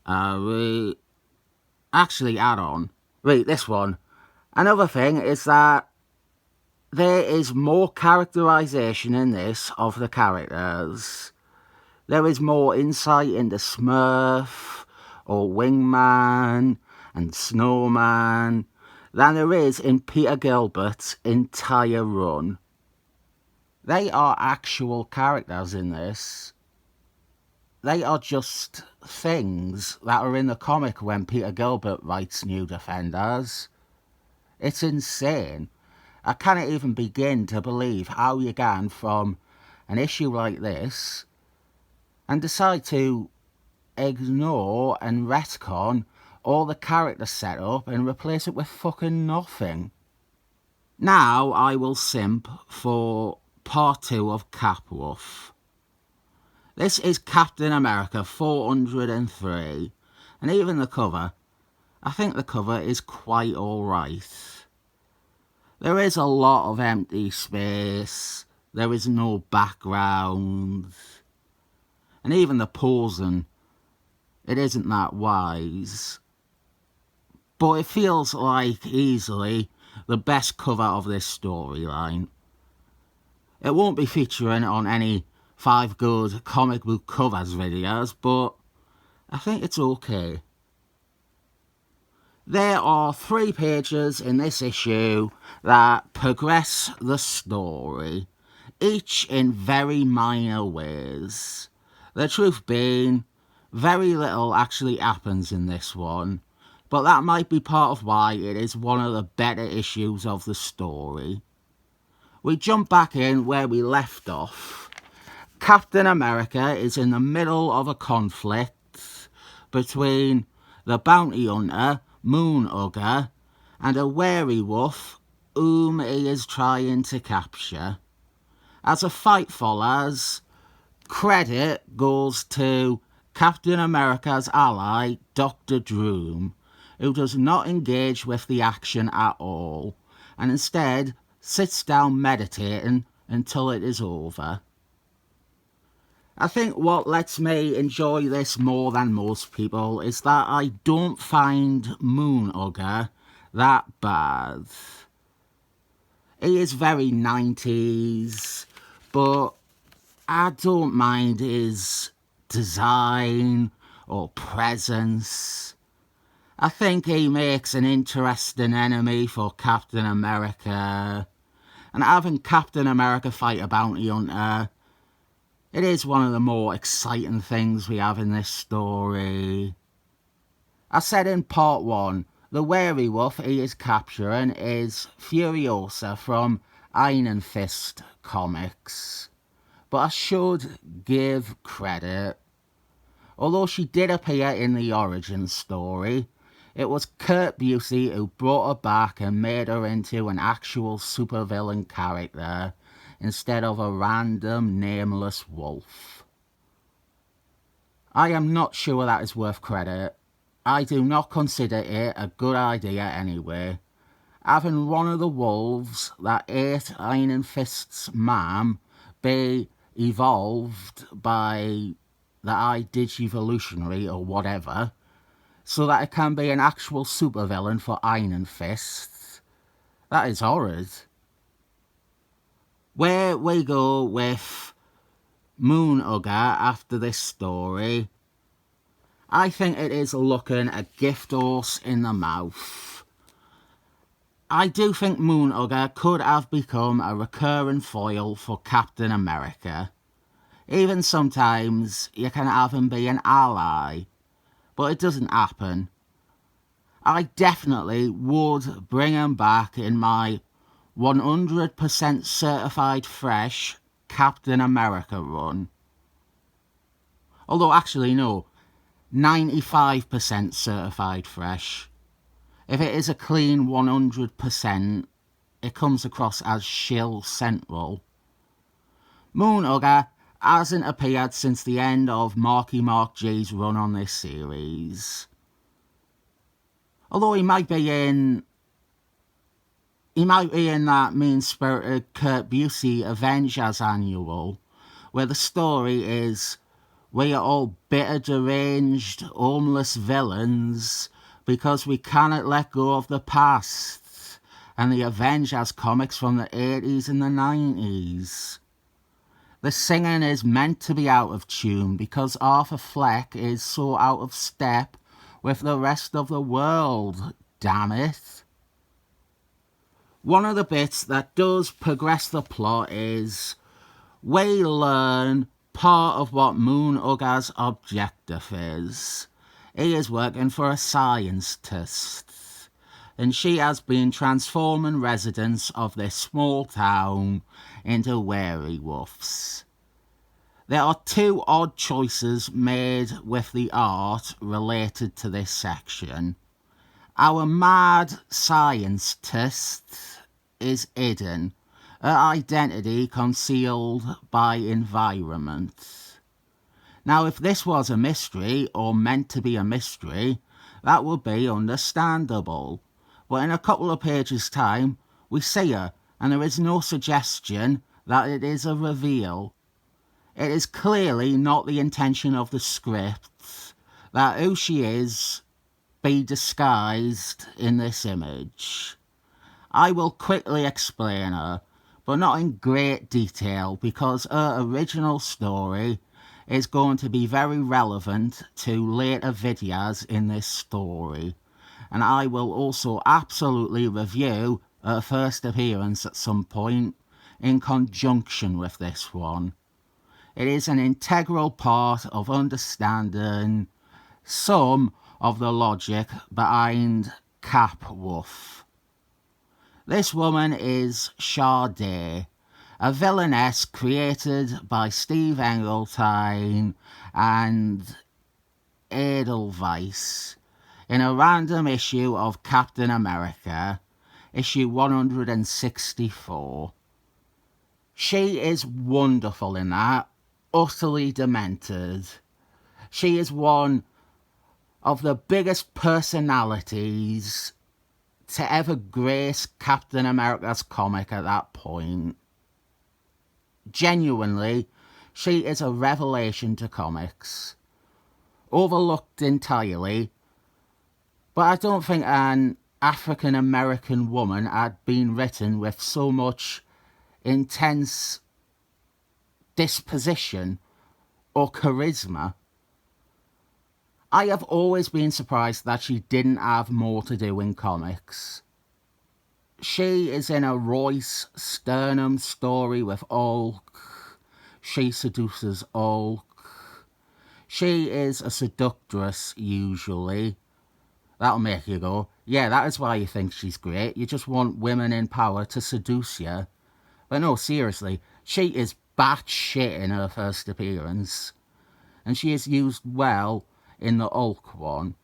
We actually add on. Wait, this one. Another thing is that there is more characterisation in this of the characters. There is more insight into Smurf or Wingman and Snowman than there is in Peter Gilbert's entire run. They are actual characters in this. They are just things that are in the comic when Peter Gilbert writes New Defenders. It's insane. I cannot even begin to believe how you can, from an issue like this, and decide to ignore and retcon all the character setup and replace it with fucking nothing. Now I will simp for part 2 of Capwolf. This is Captain America 403, and even the cover, I think the cover is quite alright. There is a lot of empty space, there is no background, and even the posing, it isn't that wise. But it feels like easily the best cover of this storyline. It won't be featuring on any 5 good comic book covers videos, but I think it's okay. There are 3 pages in this issue that progress the story, each in very minor ways. The truth being, very little actually happens in this one, but that might be part of why it is one of the better issues of the story. We jump back in where we left off. Captain America is in the middle of a conflict between the bounty hunter, Moonhugger, and a werewolf whom he is trying to capture. As a fight follows, credit goes to Captain America's ally, Dr. Doom, who does not engage with the action at all, and instead sits down meditating until it is over. I think what lets me enjoy this more than most people is that I don't find Moonhugger that bad. He is very 90s, but I don't mind his design or presence. I think he makes an interesting enemy for Captain America, and having Captain America fight a bounty hunter, it is one of the more exciting things we have in this story. I said in part 1, the werewolf he is capturing is Furiosa from Iron Fist comics, but I should give credit. Although she did appear in the origin story, it was Kurt Busey who brought her back and made her into an actual supervillain character instead of a random nameless wolf. I am not sure that is worth credit. I do not consider it a good idea anyway. Having one of the wolves that ate Iron Fist's mom be evolved by the iDigivolutionary or whatever, so that it can be an actual supervillain for Iron Fist, that is horrid. Where we go with Moonhugger after this story, I think it is looking a gift horse in the mouth. I do think Moonhugger could have become a recurring foil for Captain America. Even sometimes you can have him be an ally, but it doesn't happen. I definitely would bring him back in my 100% certified fresh Captain America run. Although actually no, 95% certified fresh. If it is a clean 100%, it comes across as shill central. Moonhugger hasn't appeared since the end of Marky Mark G's run on this series. Although he might be in that mean-spirited Kurt Busey Avengers annual, where the story is We are all bitter, deranged, homeless villains because we cannot let go of the past and the Avengers comics from the 80s and the 90s. The singing is meant to be out of tune because Arthur Fleck is so out of step with the rest of the world, damn it. One of the bits that does progress the plot is we learn part of what Moonhugger's objective is. He is working for a scientist, and she has been transforming residents of this small town into werewolves. There are two odd choices made with the art related to this section. Our mad scientist is hidden, her identity concealed by environment. Now, if this was a mystery, or meant to be a mystery, that would be understandable. But in a couple of pages' time, we see her, and there is no suggestion that it is a reveal. It is clearly not the intention of the script that who she is be disguised in this image. I will quickly explain her, but not in great detail because her original story is going to be very relevant to later videos in this story, and I will also absolutely review her first appearance at some point in conjunction with this one. It is an integral part of understanding some of the logic behind Capwolf. This woman is Sade, a villainess created by Steve Engeltine and Edelweiss in a random issue of Captain America, issue 164. She is wonderful in that, utterly demented. She is one of the biggest personalities to ever grace Captain America's comic at that point. Genuinely, she is a revelation to comics. Overlooked entirely, but I don't think an African American woman had been written with so much intense disposition or charisma. I have always been surprised that she didn't have more to do in comics. She is in a Royce Sternum story with Hulk. She seduces Hulk. She is a seductress, usually. That'll make you go, yeah, that is why you think she's great. You just want women in power to seduce you. But no, seriously, she is batshit in her first appearance. And she is used well in the Hulk one.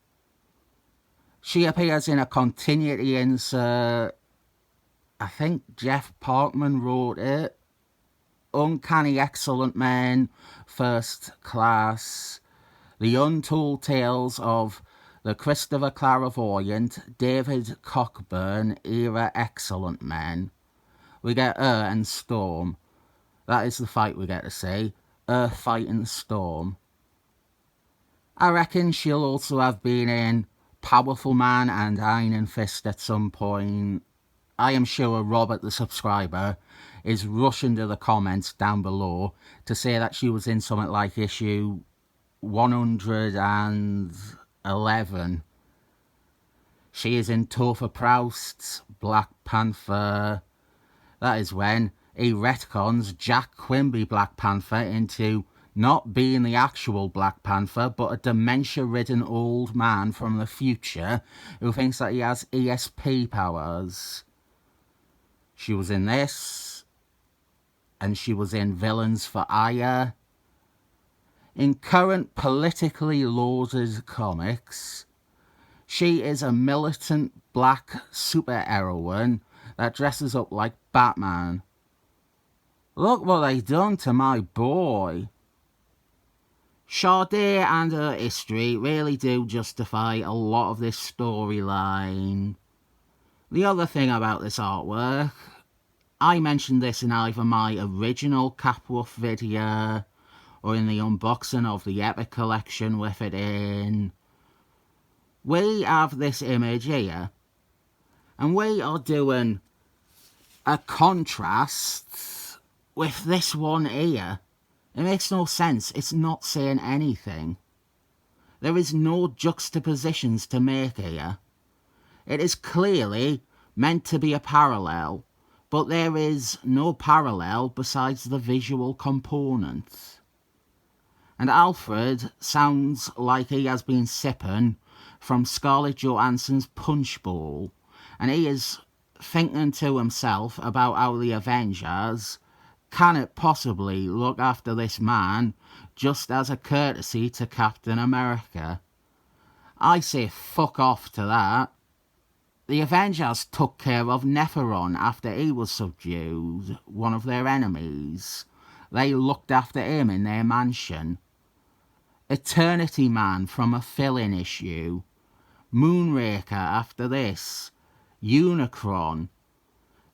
She appears in a continuity insert. I think Jeff Parkman wrote it. Uncanny Excellent Men, First Class, The Untold Tales of the Christopher Clairvoyant, David Cockburn era Excellent Men. We get her and Storm. That is the fight we get to see. Her fighting Storm. I reckon she'll also have been in Powerful Man and Iron Fist at some point. I am sure Robert the subscriber is rushing to the comments down below to say that she was in something like issue 111. She is in Topher Proust's Black Panther. That is when he retcons Jack Quimby Black Panther into not being the actual Black Panther, but a dementia-ridden old man from the future who thinks that he has ESP powers. She was in this, and she was in Villains for Hire. In current politically loaded comics, she is a militant black superheroine that dresses up like Batman. Look what they done to my boy. Sade and her history really do justify a lot of this storyline. The other thing about this artwork, I mentioned this in either my original Capwolf video or in the unboxing of the Epic collection with it in, we have this image here, and we are doing a contrast with this one here. It makes no sense. It's not saying anything. There is no juxtapositions to make here. It is clearly meant to be a parallel, but there is no parallel besides the visual component. And Alfred sounds like he has been sipping from Scarlett Johansson's punch bowl, and he is thinking to himself about how the Avengers cannot possibly look after this man just as a courtesy to Captain America. I say fuck off to that. The Avengers took care of Neferon after he was subdued, one of their enemies. They looked after him in their mansion. Eternity Man from a fill-in issue. Moonraker after this. Unicron.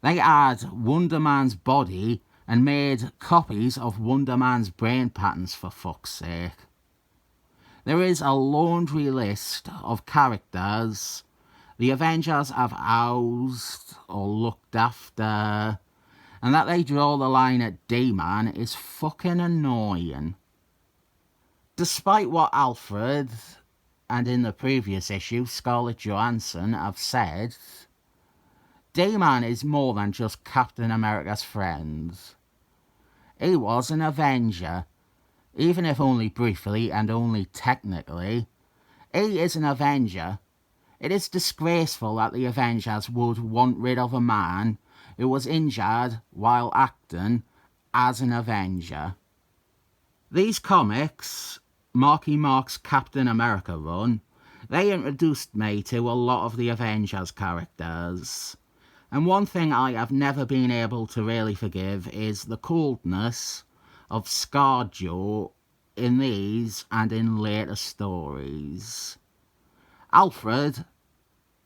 They had Wonder Man's body and made copies of Wonder Man's brain patterns, for fuck's sake. There is a laundry list of characters the Avengers have housed or looked after, and that they draw the line at D-Man is fucking annoying. Despite what Alfred, and in the previous issue Scarlett Johansson, have said, D-Man is more than just Captain America's friend. He was an Avenger, even if only briefly and only technically. He is an Avenger. It is disgraceful that the Avengers would want rid of a man who was injured while acting as an Avenger. These comics, Marky Mark's Captain America run, they introduced me to a lot of the Avengers characters. And one thing I have never been able to really forgive is the coldness of ScarJo in these and in later stories. Alfred,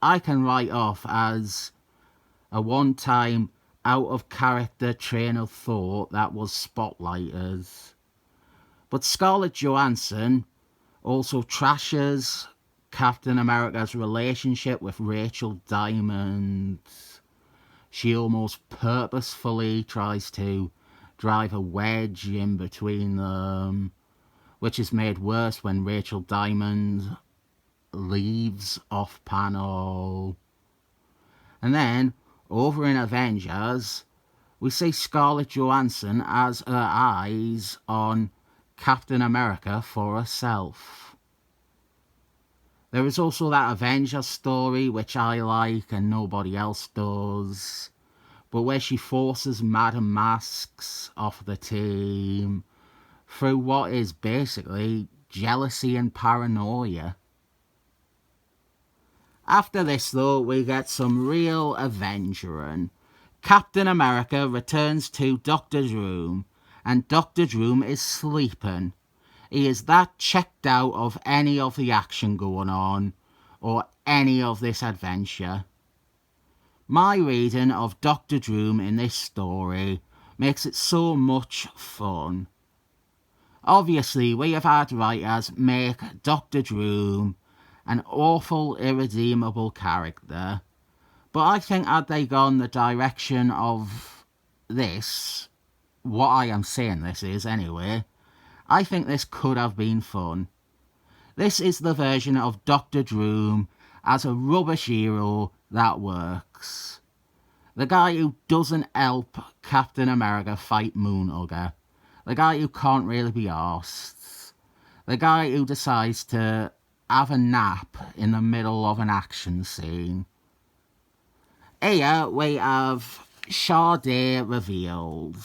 I can write off as a one-time out-of-character train of thought that was spotlighted. But Scarlett Johansson also trashes Captain America's relationship with Rachel Diamond. She almost purposefully tries to drive a wedge in between them, which is made worse when Rachel Diamond leaves off panel. And then, over in Avengers, we see Scarlett Johansson has her eyes on Captain America for herself. There is also that Avengers story which I like and nobody else does, but where she forces Madame Masks off the team through what is basically jealousy and paranoia. After this, though, we get some real Avengering. Captain America returns to Doctor's room, and Doctor's room is sleeping. He is that checked out of any of the action going on, or any of this adventure. My reading of Doctor's room in this story makes it so much fun. Obviously, we have had writers make Doctor's room an awful, irredeemable character, but I think had they gone the direction of this, what I am saying this is anyway, I think this could have been fun. This is the version of Dr. Doom as a rubbish hero that works. The guy who doesn't help Captain America fight Moonhugger. The guy who can't really be arsed. The guy who decides to have a nap in the middle of an action scene. Here we have Sade revealed,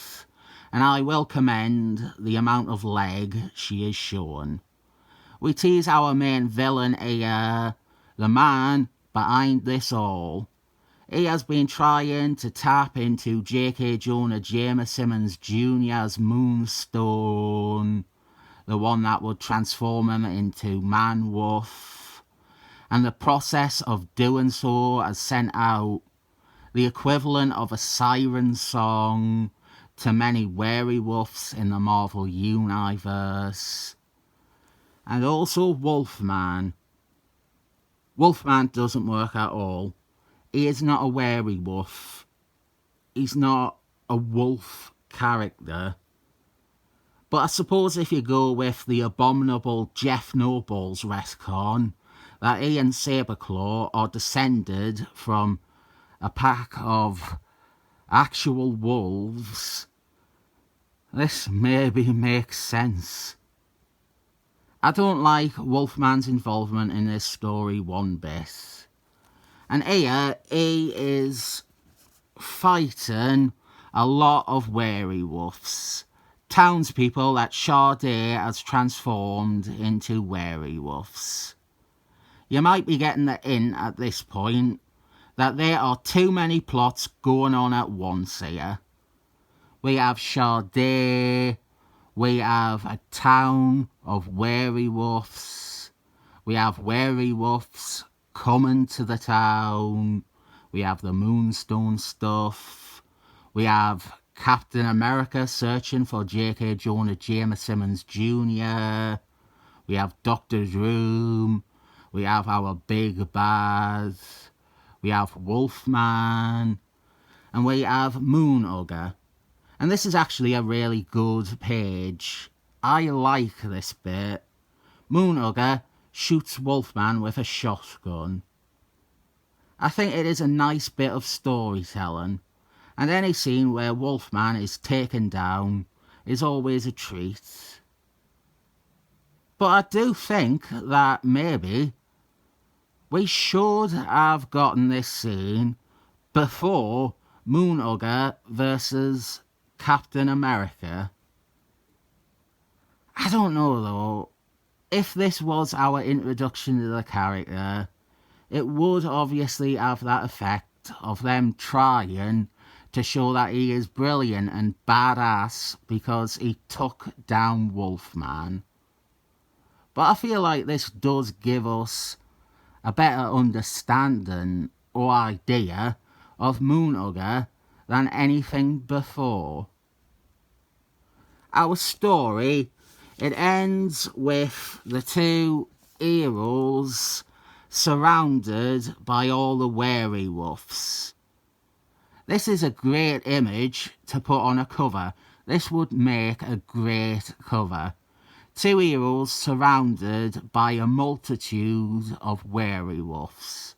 and I will commend the amount of leg she is shown. We tease our main villain here, the man behind this all. He has been trying to tap into J.K. Jonah Jameson Jr.'s Moonstone, the one that would transform him into Man-Wolf, and the process of doing so has sent out the equivalent of a siren song to many werewolves in the Marvel Universe. And also Wolfman. Wolfman doesn't work at all. He is not a werewolf. He's not a wolf character. But I suppose if you go with the abominable Jeff Noble's retcon, that he and Saberclaw are descended from a pack of actual wolves, this maybe makes sense. I don't like Wolfman's involvement in this story one bit. And here, he is fighting a lot of werewolves. Townspeople that Sade has transformed into werewolves. You might be getting the hint at this point that there are too many plots going on at once here. We have Sade, we have a town of werewolves, we have werewolves coming to the town, we have the Moonstone stuff, we have Captain America searching for J.K. Jonah Jameson Jr., we have Doctor Doom, we have our big bad, we have Wolfman, and we have Moonhugger. And this is actually a really good page. I like this bit. Moonhugger shoots Wolfman with a shotgun. I think it is a nice bit of storytelling, and any scene where Wolfman is taken down is always a treat. But I do think that maybe we should have gotten this scene before Moonhugger versus Captain America. I don't know though. If this was our introduction to the character, it would obviously have that effect of them trying to show that he is brilliant and badass because he took down Wolfman. But I feel like this does give us a better understanding or idea of Moonhugger than anything before. Our story, it ends with the two heroes surrounded by all the werewolves. This is a great image to put on a cover. This would make a great cover. Two heroes surrounded by a multitude of werewolves.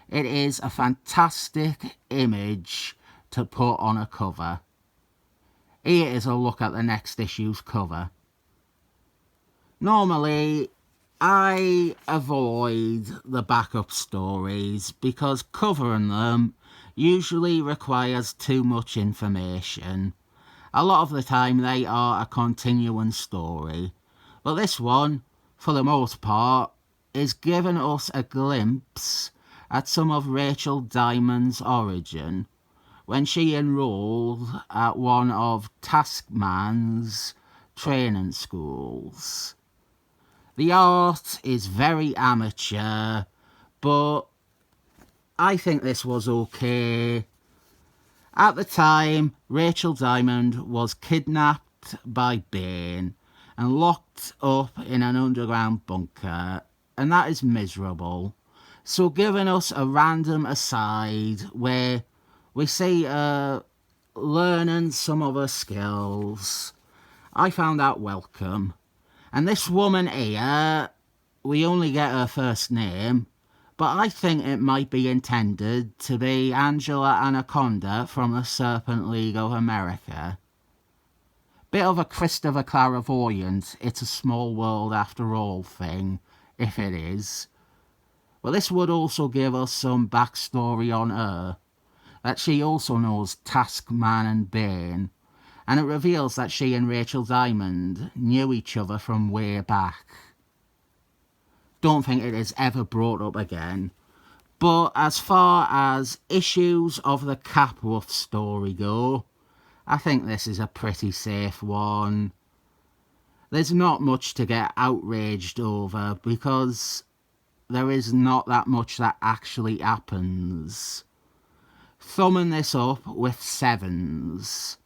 It is a fantastic image to put on a cover. Here is a look at the next issue's cover. Normally, I avoid the backup stories because covering them usually requires too much information. A lot of the time they are a continuing story, but this one, for the most part, is giving us a glimpse at some of Rachel Diamond's origin when she enrolled at one of Taskman's training schools. The art is very amateur, but I think this was okay. At the time, Rachel Diamond was kidnapped by Bane and locked up in an underground bunker, and that is miserable. So giving us a random aside where we see her learning some of her skills, I found that welcome. And this woman here, we only get her first name, but I think it might be intended to be Angela Anaconda from the Serpent League of America. Bit of a Christopher Clairvoyant, it's a small world after all thing, if it is. But this would also give us some backstory on her, that she also knows Taskman and Bane, and it reveals that she and Rachel Diamond knew each other from way back. Don't think it is ever brought up again. But as far as issues of the Capwolf story go, I think this is a pretty safe one. There's not much to get outraged over because there is not that much that actually happens. Thumbing this up with sevens.